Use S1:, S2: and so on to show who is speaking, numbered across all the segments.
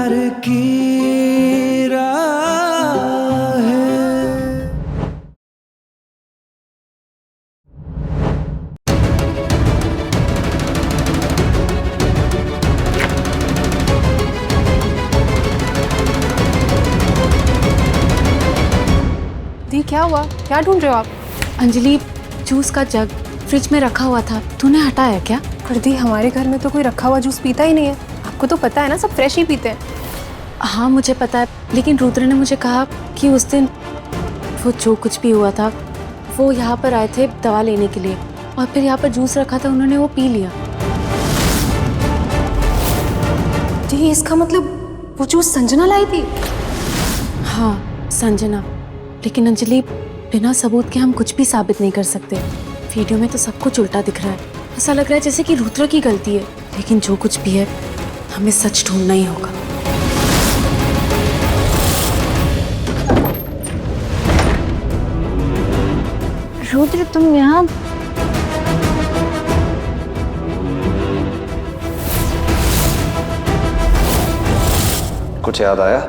S1: प्यार की राह है।
S2: दी क्या हुआ? क्या ढूंढ रहे हो आप?
S3: अंजलि, जूस का जग फ्रिज में रखा हुआ था, तूने हटाया क्या?
S2: पर दी, हमारे घर में तो कोई रखा हुआ जूस पीता ही नहीं है। आपको तो पता है ना, सब फ्रेश ही पीते हैं।
S3: हाँ मुझे पता है, लेकिन रुद्र ने मुझे कहा कि उस दिन वो जो कुछ भी हुआ था, वो यहाँ पर आए थे दवा लेने के लिए, और फिर यहाँ पर जूस रखा था, उन्होंने वो पी लिया।
S2: दी, इसका मतलब वो जूस संजना लाई थी?
S3: हाँ संजना, लेकिन अंजलि बिना सबूत के हम कुछ भी साबित नहीं कर सकते। वीडियो में तो सब कुछ उल्टा दिख रहा है, ऐसा लग रहा है जैसे कि रुद्र की गलती है, लेकिन जो कुछ भी है हमें सच ढूंढना ही होगा।
S4: रुद्र, तुम यहाँ?
S5: कुछ याद आया?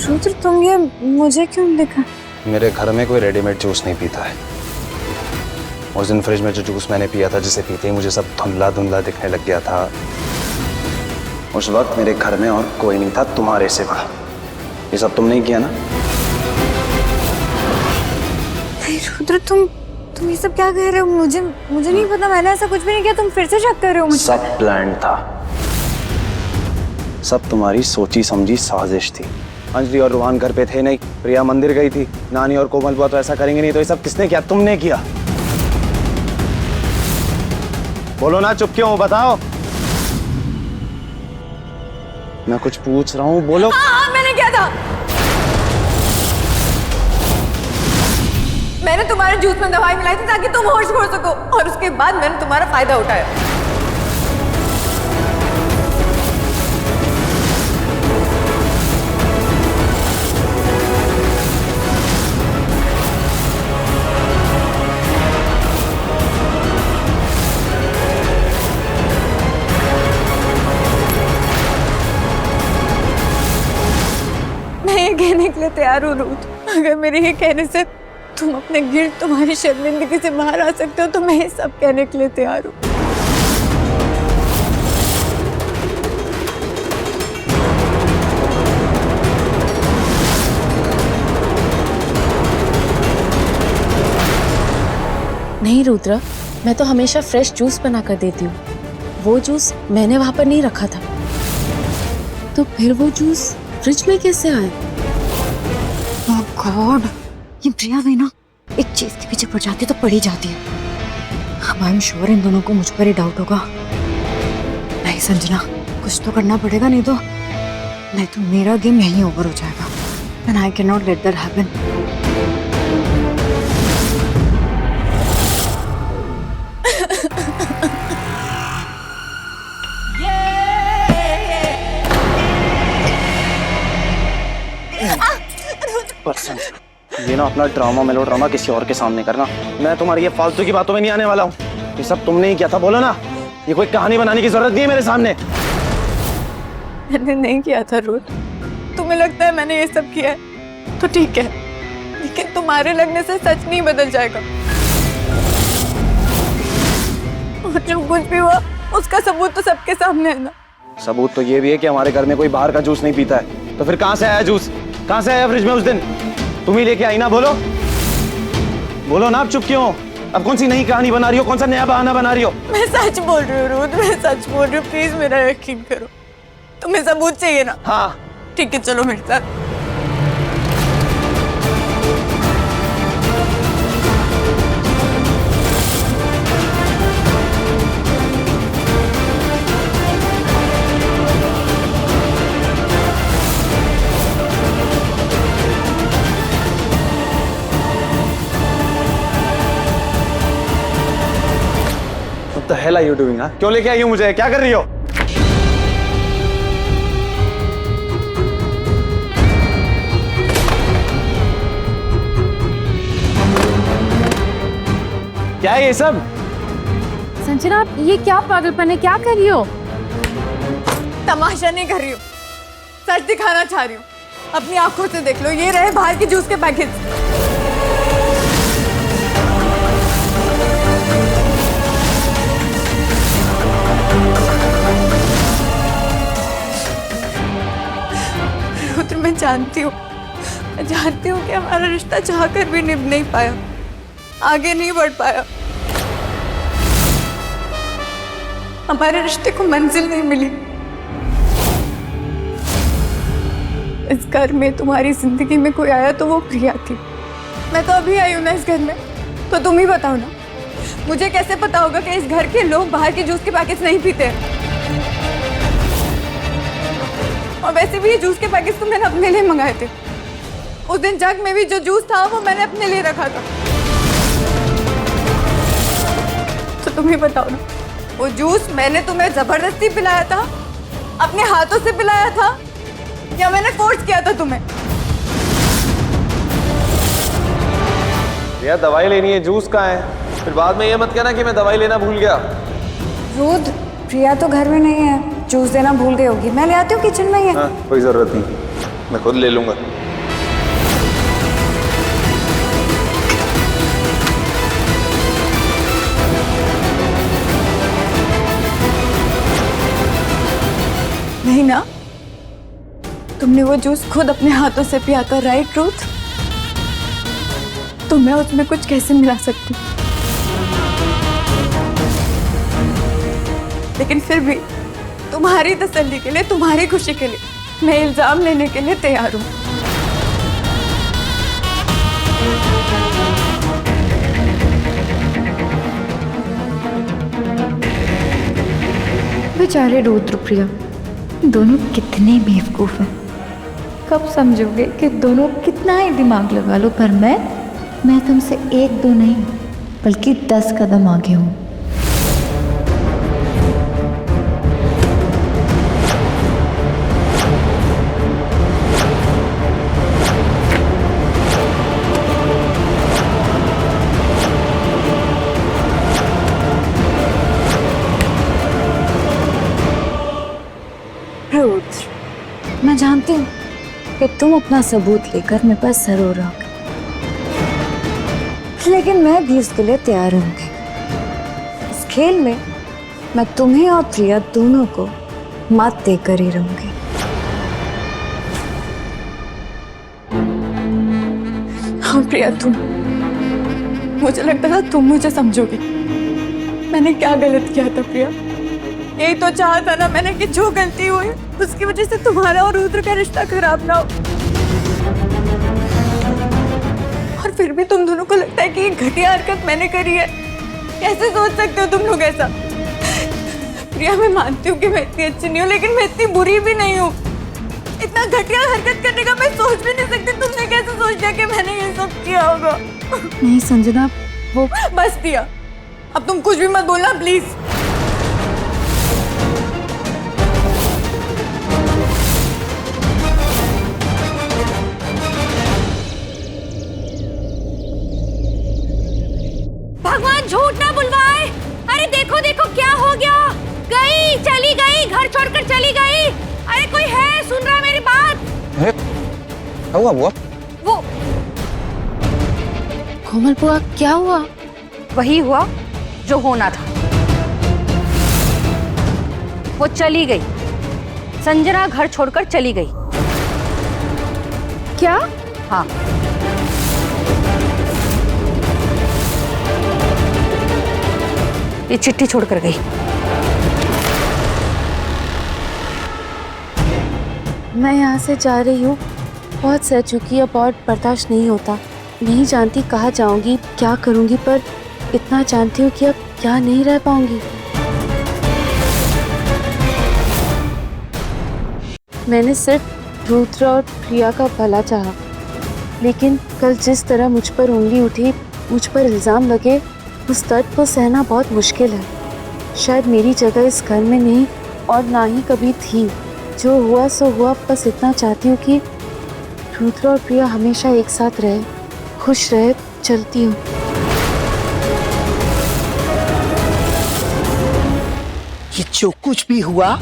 S4: रुद्र, तुम ये मुझे क्यों दिखा?
S5: मेरे घर में कोई रेडीमेड जूस नहीं पीता है। उस दिन फ्रिज में जो जूस मैंने पिया था, जिसे पीते ही मुझे सब धुंधला धुंधला दिखने लग गया था। उस वक्त मेरे घर में और कोई नहीं था तुम्हारे सिवा। ये सब तुमने ही किया ना?
S4: रुद्र, तुम ये सब क्या कह रहे हो? मुझे नहीं पता, मैंने ऐसा कुछ भी नहीं किया। तुम फिर से शक कर रहे हो मुझे?
S5: सब प्लान था, सब तुम्हारी सोची समझी साजिश थी। अंजलि और रोहन घर पे थे नहीं, प्रिया मंदिर गई थी, नानी और कोमल बुआ तो ऐसा करेंगे नहीं, तो ये सब किसने किया? तुमने किया। बोलो ना, चुप क्यों हो? बताओ। मैं कुछ पूछ रहा हूँ, बोलो।
S2: हाँ, मैंने किया था। मैंने तुम्हारे जूस में दवाई मिलाई थी ताकि तुम होश खो सको, और उसके बाद मैंने तुम्हारा फायदा उठाया। मैं ये कहने के लिए तैयार हूँ रूथ, अगर मेरे ये कहने से तुम अपने गिल्ट, तुम्हारी शर्मिंदगी से बाहर आ सकते हो, तो मैं ये सब कहने के लिए तैयार हूँ।
S3: नहीं रुद्र, मैं तो हमेशा फ्रेश जूस बना कर देती हूँ। वो जूस मैंने वहां पर नहीं रखा था। तो फिर वो जूस फ्रिज में कैसे आया?
S4: ओह गॉड, ये प्रिया भी ना एक चीज के पीछे पड़ जाती है तो पड़ी जाती है। अब आई एम श्योर इन दोनों को मुझ पर ही डाउट होगा। नहीं संजना, कुछ तो करना पड़ेगा, नहीं तो मेरा गेम यहीं ओवर हो जाएगा। And I can not let that happen.
S5: ये ना अपना ड्रामा मेलोड्रामा किसी और के सामने करना। मैं तुम्हारी ये फालतू की बातों में नहीं आने वाला हूँ। ये सब तुमने ही किया था, बोलो ना। ये कोई कहानी बनाने की जरूरत नहीं है मेरे सामने।
S2: मैंने नहीं किया था रूथ। तुम्हें लगता है मैंने ये सब किया है तो ठीक है, लेकिन तुम्हारे लगने से सच नहीं बदल जाएगा। और जो कुछ भी हुआ उसका सबूत तो सबके सामने है ना।
S5: सबूत तो ये भी है कि हमारे घर में कोई बाहर का जूस नहीं पीता है। तो फिर कहाँ से आया जूस? कहाँ से आया फ्रिज में उस दिन? तुम ही लेके आई ना, बोलो। बोलो ना, आप चुप क्यों हो? अब कौन सी नई कहानी बना रही हो? कौन सा नया बहाना बना रही हो?
S2: मैं सच बोल रही हूँ रूथ, मैं सच बोल रही हूँ, प्लीज मेरा यकीन करो। तुम्हें सबूत चाहिए ना?
S5: हाँ
S2: ठीक है, चलो मेरे साथ।
S5: What the hell are you doing? क्यों लेके आई हो मुझे? क्या कर रही हो? क्या है ये सब?
S3: संजना आप ये क्या पागलपन है, क्या कर रही हो?
S2: तमाशा नहीं कर रही हूँ, सच दिखाना चाह रही हूँ। अपनी आंखों से देख लो, ये रहे बाहर के जूस के पैकेट। रुद्र, मैं जानती हूँ कि हमारा रिश्ता चाहकर भी निभ नहीं पाया, आगे नहीं बढ़ पाया। हमारे रिश्ते को मंजिल नहीं मिली। इस घर में, तुम्हारी जिंदगी में कोई आया तो वो प्रिया थी। मैं तो अभी आई हूँ ना इस घर में, तो तुम ही बताओ ना, मुझे कैसे पता होगा कि इस घर के लोग बाहर के जूस के पैकेट्स नहीं पीते? और वैसे भी ये जूस के पैकेट्स तो मैंने अपने लिए मंगाए थे। उस दिन जग में भी जो जूस था वो मैंने अपने लिए रखा था। तो तुम ही बताओ ना, वो जूस मैंने तुम्हें जबरदस्ती पिलाया था, अपने हाथों से पिलाया था, या मैंने फोर्स किया था तुम्हें?
S6: यार दवाई लेनी है, जूस कहाँ है? फिर बाद में ये मत कहना कि मैं दवाई लेना भूल गया।
S4: रुद्र, प्रिया तो घर में नहीं है, जूस देना भूल गई होगी। मैं ले आती हूँ, किचन में ही है।
S6: हाँ, कोई जरूरत नहीं, मैं खुद ले लूंगा।
S2: नहीं ना, तुमने वो जूस खुद अपने हाथों से पिया था, राइट रुद्र? तो मैं उसमें कुछ कैसे मिला सकती? लेकिन फिर भी तुम्हारी तसल्ली के लिए, तुम्हारी खुशी के लिए मैं इल्जाम लेने के लिए तैयार हूँ।
S4: बेचारे रुद्र प्रिया दोनों कितने बेवकूफ हैं। कब समझोगे कि दोनों कितना ही दिमाग लगा लो, पर मैं तुमसे 1-2 नहीं बल्कि 10 कदम आगे हूँ। रुद्र, मैं जानती हूँ कि तुम अपना सबूत लेकर मेरे पास जरूर आओगे, लेकिन मैं भी इसके लिए तैयार रहूंगी। इस खेल में मैं तुम्हें और प्रिया दोनों को मात देकर ही रहूंगी।
S2: हाँ प्रिया, तुम, मुझे लगता था तुम मुझे समझोगी। मैंने क्या गलत किया था प्रिया? यही तो चाहा था ना मैंने कि जो गलती हुई उसकी वजह से तुम्हारा और रुद्र का रिश्ता खराब ना हो। और फिर भी तुम दोनों को लगता है कि ये घटिया हरकत मैंने करी है। कैसे सोच सकते हो तुम लोग ऐसा? प्रिया, मैं मानती हूँ कि मैं इतनी अच्छी नहीं हूँ, लेकिन मैं इतनी बुरी भी नहीं हूँ। इतना घटिया हरकत करने का मैं सोच भी नहीं सकती। तुमने कैसे सोच लिया कि मैंने ये सब किया होगा?
S4: नहीं संजना, वो
S2: बस प्रिया, अब तुम कुछ भी मत बोलना प्लीज।
S3: भगवान झूठ ना बुलवाए। अरे देखो देखो क्या हो गया, गई चली गई, घर छोड़कर चली गई। अरे कोई है, सुन रहा है मेरी बात?
S5: क्या हुआ बुआ?
S3: वो कोमल बुआ, क्या हुआ?
S7: वही हुआ जो होना था। वो चली गई, संजना घर छोड़कर चली गई।
S3: क्या?
S7: हाँ, ये चिट्ठी छोड़कर गई।
S3: मैं यहाँ से जा रही हूँ, बहुत सह चुकी, अब और बर्दाश्त नहीं होता। नहीं जानती कहाँ जाऊंगी, क्या करूंगी, पर इतना जानती हूँ कि अब क्या नहीं रह पाऊंगी। मैंने सिर्फ रुद्र और प्रिया का भला चाहा, लेकिन कल जिस तरह मुझ पर उंगली उठी, मुझ पर इल्ज़ाम लगे, उस दर्द को सहना बहुत मुश्किल है। शायद मेरी जगह इस घर में नहीं और ना ही कभी थी। जो हुआ सो हुआ, बस इतना चाहती हूँ कि रुद्र और प्रिया हमेशा एक साथ रहे, खुश रहे। चलती हूँ।
S8: ये जो कुछ भी हुआ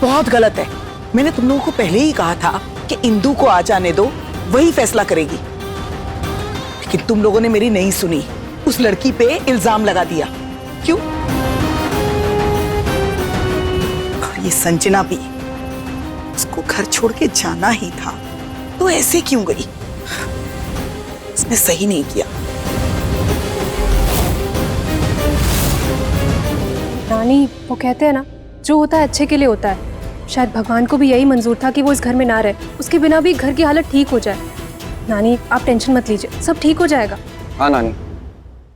S8: बहुत गलत है। मैंने तुम लोगों को पहले ही कहा था कि इंदु को आ जाने दो, वही फैसला करेगी। लेकिन तुम लोगों ने मेरी नहीं सुनी, उस लड़की पे इल्जाम लगा दिया। क्यों? और ये संजना भी, उसको घर छोड़ के जाना ही था तो ऐसे क्यों गई? उसने सही नहीं किया।
S9: नानी, वो कहते हैं ना, जो होता है अच्छे के लिए होता है। शायद भगवान को भी यही मंजूर था कि वो इस घर में ना रहे, उसके बिना भी घर की हालत ठीक हो जाए। नानी, आप टेंशन मत लीजिए, सब ठीक हो जाएगा।
S5: हाँ नानी,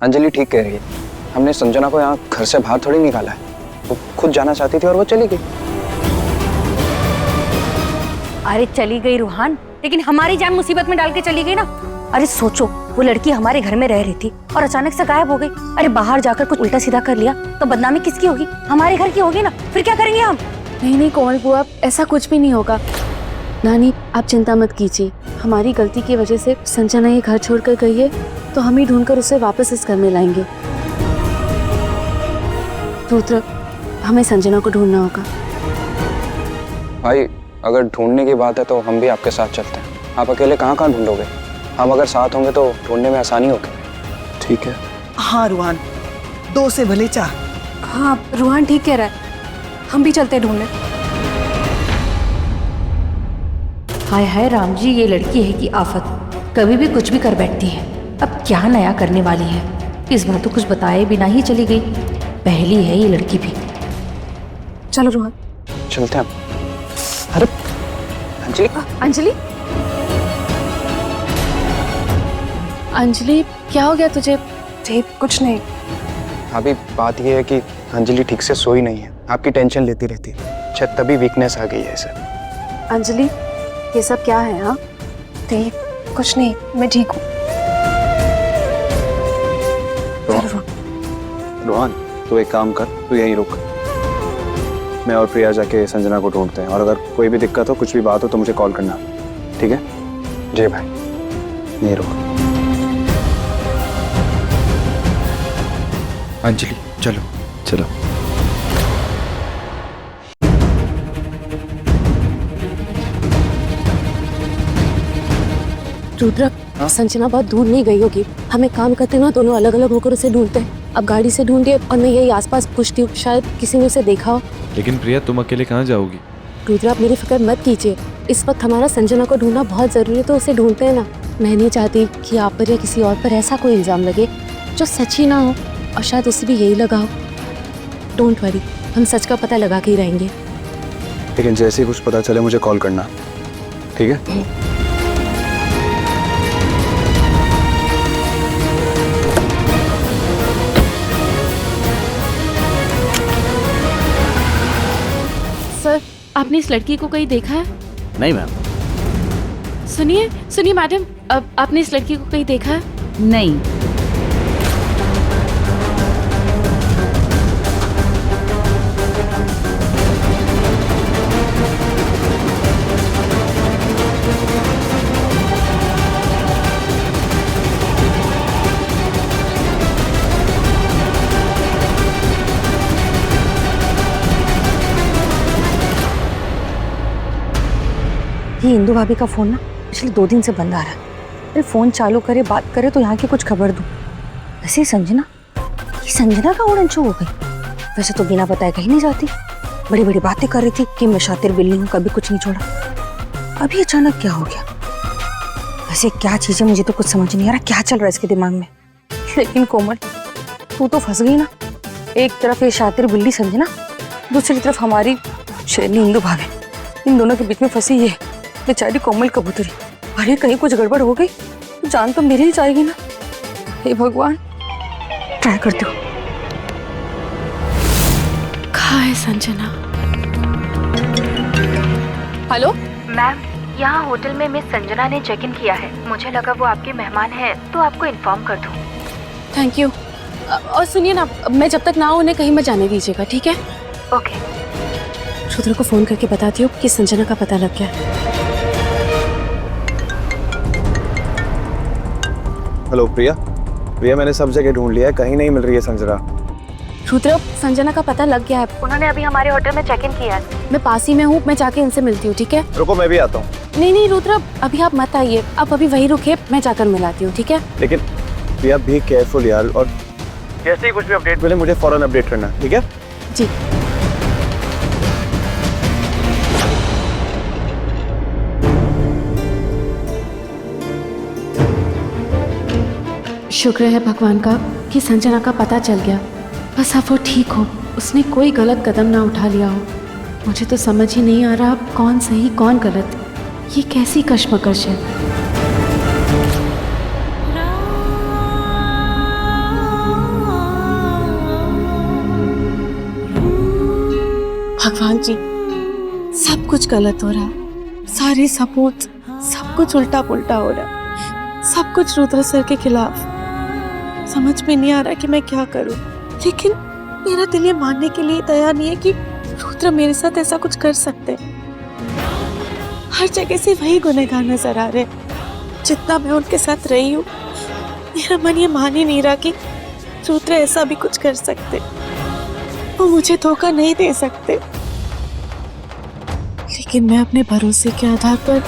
S5: अंजलि ठीक कह रही है। हमने संजना को यहाँ घर से बाहर थोड़ी निकाला है, वो खुद जाना चाहती थी और वो चली गई।
S7: अरे चली गई रूहान, लेकिन हमारी जान मुसीबत में डाल के चली गई ना। अरे सोचो, वो लड़की हमारे घर में रह रही थी और अचानक से गायब हो गई। अरे बाहर जाकर कुछ उल्टा सीधा कर लिया तो बदनामी किसकी होगी? हमारे घर की होगी ना। फिर क्या करेंगे हम?
S3: नहीं नहीं कोमल बुआ, ऐसा कुछ भी नहीं होगा। नानी आप चिंता मत कीजिए, हमारी गलती की वजह से संजना ये घर छोड़कर गई है तो हम ही ढूंढकर उसे वापस इस घर में लाएंगे। रुद्र, हमें संजना को ढूंढना होगा।
S5: भाई अगर ढूंढने की बात है तो हम भी आपके साथ चलते हैं। आप अकेले कहाँ कहाँ ढूंढोगे? हम अगर साथ होंगे तो ढूंढने में आसानी होगी। ठीक है?
S8: हाँ रुहान, दो से भले चार।
S9: हाँ रूहान ठीक कह रहा है, हम भी चलते हैं ढूंढने।
S7: हाय हाय राम जी, ये लड़की है कि आफत, कभी भी कुछ भी कर बैठती है। अब क्या नया करने वाली है? इस बार तो कुछ बताए बिना ही चली गई। पहली है ये लड़की भी।
S9: चलो रूहान
S5: चलते हैं। अरे अंजलि,
S3: अंजलि, अंजलि क्या हो गया तुझे?
S9: ठीक, कुछ नहीं।
S5: अभी बात यह है कि अंजलि ठीक से सोई नहीं है, आपकी टेंशन लेती रहती है, शायद तभी वीकनेस आ गई है इसे।
S3: अंजलि ये सब क्या है? हाँ
S9: ठीक, कुछ नहीं, मैं ठीक हूँ।
S5: रोहन तू एक काम कर, तू यहीं रुक, मैं और प्रिया जाके संजना को ढूंढते हैं और अगर कोई भी दिक्कत हो, कुछ भी बात हो तो मुझे कॉल करना, ठीक है? जी भाई, यहीं रुक।
S1: अंजलि चलो चलो।
S3: रुद्र, संजना बहुत दूर नहीं गई होगी। हम एक काम करते हैं ना, दोनों अलग अलग होकर उसे ढूंढते हैं। अब गाड़ी से ढूंढिए और मैं यही आसपास पूछती हूँ, शायद किसी ने उसे देखा हो।
S1: लेकिन प्रिया तुम अकेले कहाँ जाओगी?
S3: रुद्र आप मेरी फिक्र मत कीजिए, इस वक्त हमारा संजना को ढूंढना बहुत जरूरी है, तो उसे ढूंढते हैं ना। मैं नहीं चाहती कि आप पर या किसी और पर ऐसा कोई इल्जाम लगे जो सच ही ना हो, और शायद उसे भी यही लगा हो। डोंट वरी, हम सच का पता लगा के ही रहेंगे।
S5: लेकिन जैसे ही कुछ पता चले मुझे कॉल करना, ठीक है?
S3: सर, आपने इस लड़की को कहीं देखा है?
S10: नहीं मैम।
S3: सुनिए सुनिए मैडम, अब आपने इस लड़की को कहीं देखा है?
S7: नहीं। ये इंदु भाभी का फोन ना पिछले 2 दिन से बंद आ रहा है। अरे फोन चालू करे, बात करे तो यहाँ की कुछ खबर दूँ। वैसे संजना, ये संजना का उड़न छू हो गई। वैसे तो बिना बताए कहीं नहीं जाती, बड़ी बड़ी बातें कर रही थी कि मैं शातिर बिल्ली हूँ, कभी कुछ नहीं छोड़ा। अभी अचानक क्या हो गया? वैसे क्या चीज है, मुझे तो कुछ समझ नहीं आ रहा क्या चल रहा है इसके दिमाग में। लेकिन कोमल, तू तो फंस गई ना। एक तरफ ये शातिर बिल्ली संजना, दूसरी तरफ हमारी शेरनी इंदु भाभी। इन दोनों के बीच में फंसी ये बेचारी कोमल कबूतरी। अरे कहीं कुछ गड़बड़ हो गई तो जान तो मेरी ही जाएगी ना। हे भगवान, ट्राई करती हूँ।
S3: कहाँ है संजना? हेलो
S11: मैम, यहाँ होटल में मिस संजना ने चेक इन किया है। मुझे लगा वो आपके मेहमान हैं तो आपको इन्फॉर्म कर दूँ।
S3: Thank you. और सुनिए ना, मैं जब तक ना आऊँ उन्हें कहीं मत जाने दीजिएगा, ठीक है?
S11: ओके।
S3: रुद्र को फोन करके बताती हूँ कि संजना का पता लग गया।
S5: हेलो प्रिया, प्रिया मैंने सब जगह ढूंढ लिया है, कहीं नहीं मिल रही है संजना।
S3: रुद्र, संजना का पता लग गया है।
S11: उन्होंने अभी हमारे होटल में चेक इन किया है।
S3: मैं पास ही में हूँ, मैं जाके इनसे मिलती हूँ, ठीक है?
S6: रुको, मैं भी आता हूँ।
S3: नहीं नहीं रुद्र, अभी आप मत आइए, आप अभी वहीं रुकिए, मैं जाकर मिलाती हूँ, ठीक है?
S6: लेकिन प्रिया बी केयरफुल यार, और जैसे ही कुछ भी अपडेट मिले मुझे फौरन अपडेट करना, ठीक है?
S3: जी। शुक्र है भगवान का कि संजना का पता चल गया। बस अब वो ठीक हो, उसने कोई गलत कदम ना उठा लिया हो। मुझे तो समझ ही नहीं आ रहा अब कौन सही कौन गलत। ये कैसी कश्मकश है। भगवान जी, सब कुछ गलत हो रहा है, सारे सबूत, सब कुछ उल्टा पुल्टा हो रहा है, सब कुछ रुद्र सर के खिलाफ। समझ में नहीं आ रहा कि मैं क्या करूं, लेकिन मेरा दिल ये मानने के लिए तैयार नहीं है कि रुद्र मेरे साथ ऐसा कुछ कर सकते। हर जगह से वही गुनहगार नजर आ रहे। जितना मैं उनके साथ रही हूँ, मेरा मन ये मान ही नहीं रहा कि रुद्र ऐसा भी कुछ कर सकते। वो मुझे धोखा नहीं दे सकते, लेकिन मैं अपने भरोसे के आधार पर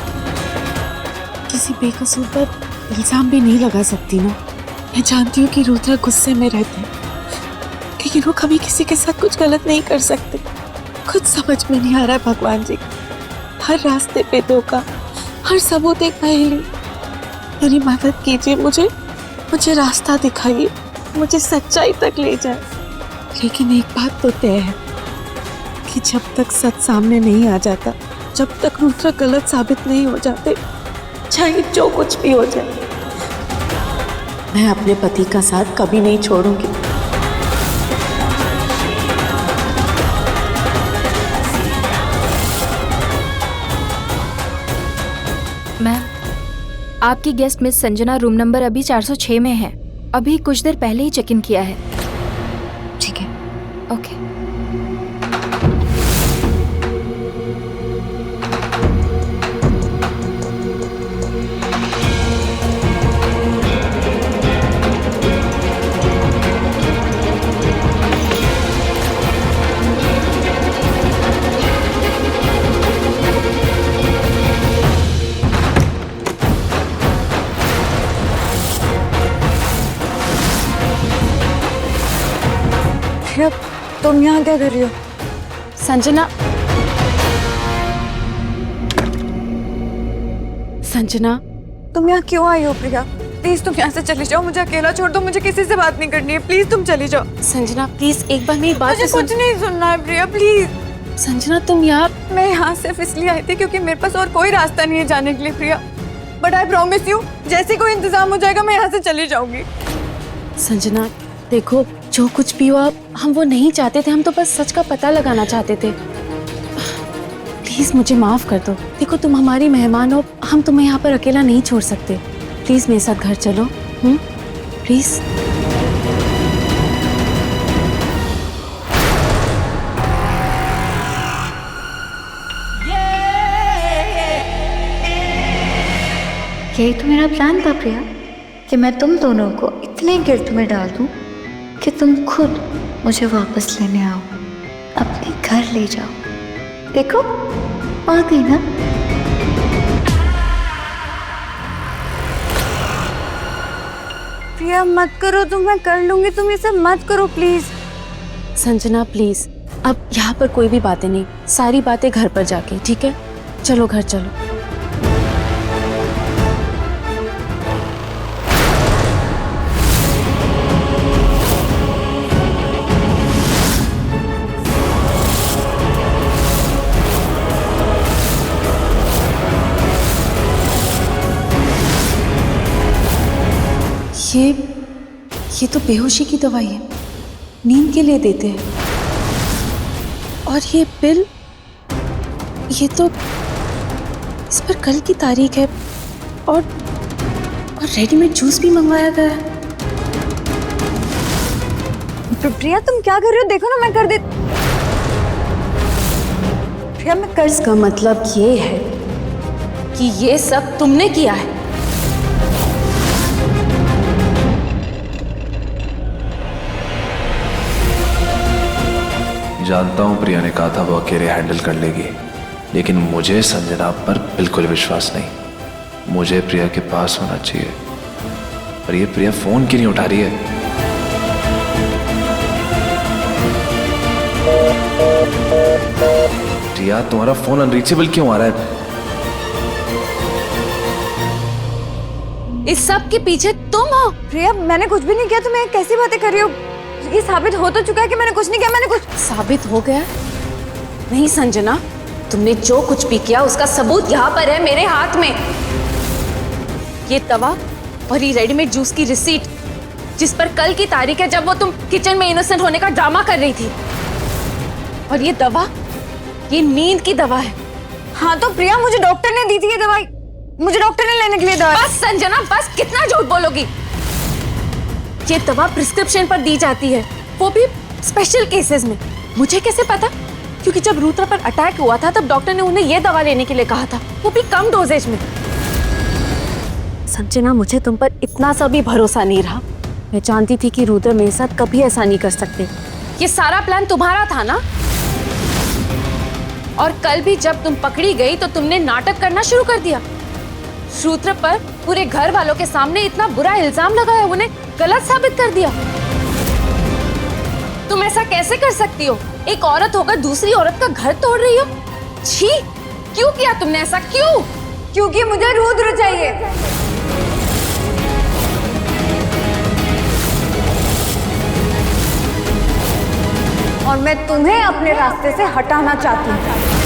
S3: किसी बेकसूर पर इल्जाम भी नहीं लगा सकती ना। मैं जानती हूँ कि रुद्र गुस्से में रहते हैं, लेकिन वो कभी किसी के साथ कुछ गलत नहीं कर सकते। कुछ समझ में नहीं आ रहा है भगवान जी। हर रास्ते पे धोखा, हर सबूत एक पहेली। मेरी मदद कीजिए, मुझे रास्ता दिखाइए, मुझे सच्चाई तक ले जाए। लेकिन एक बात तो तय है कि जब तक सच सामने नहीं आ जाता, जब तक रुद्र गलत साबित नहीं हो जाते, चाहे जो कुछ भी हो जाए, मैं अपने पति का साथ कभी नहीं छोड़ूंगी।
S11: मैम, आपकी guest miss Sanjana room number अभी 406 में है। अभी कुछ देर पहले ही चेक इन किया है।
S7: ठीक है।
S11: ओके।
S7: तुम यहाँ क्या कर रही हो?
S3: संजना, संजना,
S2: तुम यहाँ क्यों आई हो प्रिया? प्लीज तुम यहाँ से चली जाओ, मुझे अकेला छोड़ दो, मुझे किसी से बात नहीं करनी है। प्लीज तुम चली जाओ।
S3: संजना प्लीज एक बार मेरी बात
S2: मुझे
S3: सुन।
S2: कुछ नहीं सुनना है प्रिया, प्लीज।
S3: संजना तुम यार,
S2: मैं यहाँ सिर्फ इसलिए आई थी क्योंकि मेरे पास और कोई रास्ता नहीं है जाने के लिए प्रिया। बट आई प्रॉमिस यू, जैसे कोई इंतजाम हो जाएगा मैं यहाँ से चली जाऊंगी।
S3: संजना देखो, जो कुछ भी हुआ हम वो नहीं चाहते थे, हम तो बस सच का पता लगाना चाहते थे। प्लीज मुझे माफ कर दो। देखो तुम हमारी मेहमान हो, हम तुम्हें यहाँ पर अकेला नहीं छोड़ सकते। प्लीज मेरे साथ घर चलो, प्लीज।
S4: यही तो मेरा प्लान था प्रिया, कि मैं तुम दोनों को इतने गिल्ट में डाल दूं कि तुम खुद मुझे वापस लेने आओ, अपने घर ले जाओ। देखो आ गई ना।
S2: प्रिया मत करो, तुम, मैं कर लूंगी, तुम ये सब मत करो प्लीज।
S3: संजना प्लीज, अब यहाँ पर कोई भी बातें नहीं, सारी बातें घर पर जाके, ठीक है? चलो घर चलो। ये तो बेहोशी की दवाई है, नींद के लिए देते हैं। और ये बिल, ये तो इस पर कल की तारीख है, और रेडीमेड जूस भी मंगवाया गया है।
S2: प्रिया तुम क्या कर रही हो? देखो ना मैं कर देती। प्रिया मैं कर।
S3: इसका मतलब ये है कि ये सब तुमने किया है।
S1: जानता हूँ प्रिया ने कहा था वो अकेले हैंडल कर लेगी, लेकिन मुझे संजना पर बिल्कुल विश्वास नहीं। मुझे प्रिया के पास होना चाहिए, पर ये प्रिया फोन क्यों नहीं उठा रही है? प्रिया, तुम्हारा फोन अनरीचेबल क्यों आ रहा है?
S3: इस सब के पीछे तुम हो?
S2: प्रिया मैंने कुछ भी नहीं किया, तुम्हें कैसी बातें कर रही हो? ये साबित हो तो चुका है कि मैंने कुछ नहीं किया। मैंने कुछ
S3: साबित हो गया? नहीं संजना, तुमने जो कुछ भी किया उसका सबूत यहाँ पर है मेरे हाथ में। ये तवा और ये रेडीमेड जूस की रिसीट, जिस पर कल की तारीख है जब वो तुम किचन में इनोसेंट होने का ड्रामा कर रही थी। और ये दवा, ये नींद की दवा है।
S2: हाँ तो प्रिया मुझे डॉक्टर ने दी थी ये दवाई, मुझे डॉक्टर ने लेने के लिए दवाई।
S3: बस संजना बस, कितना झूठ बोलोगी? ये दवा प्रिस्क्रिप्शन पर दी जाती है, वो भी स्पेशल केसेस में। मुझे कैसे पता? क्योंकि जब रुद्रा पर अटैक हुआ था तब डॉक्टर ने उन्हें ये दवा लेने के लिए कहा था, वो भी कम डोजेज में। संजना, मुझे तुम पर इतना सा भी भरोसा नहीं रहा। मैं जानती थी कि रुद्रा मेरे साथ कभी ऐसा नहीं कर सकते। ये सारा प्लान तुम्हारा था ना? और कल भी जब तुम पकड़ी गई तो तुमने नाटक करना शुरू कर दिया। रुद्रा पर पूरे घर वालों के सामने इतना बुरा इल्जाम लगाया, उन्हें गलत साबित कर दिया। तुम ऐसा कैसे कर सकती हो? एक औरत होकर दूसरी औरत का घर तोड़ रही हो। छी, क्यों किया तुमने ऐसा? क्यों?
S2: क्योंकि मुझे रुद्र चाहिए। और मैं तुम्हें अपने रास्ते से हटाना चाहती हूँ।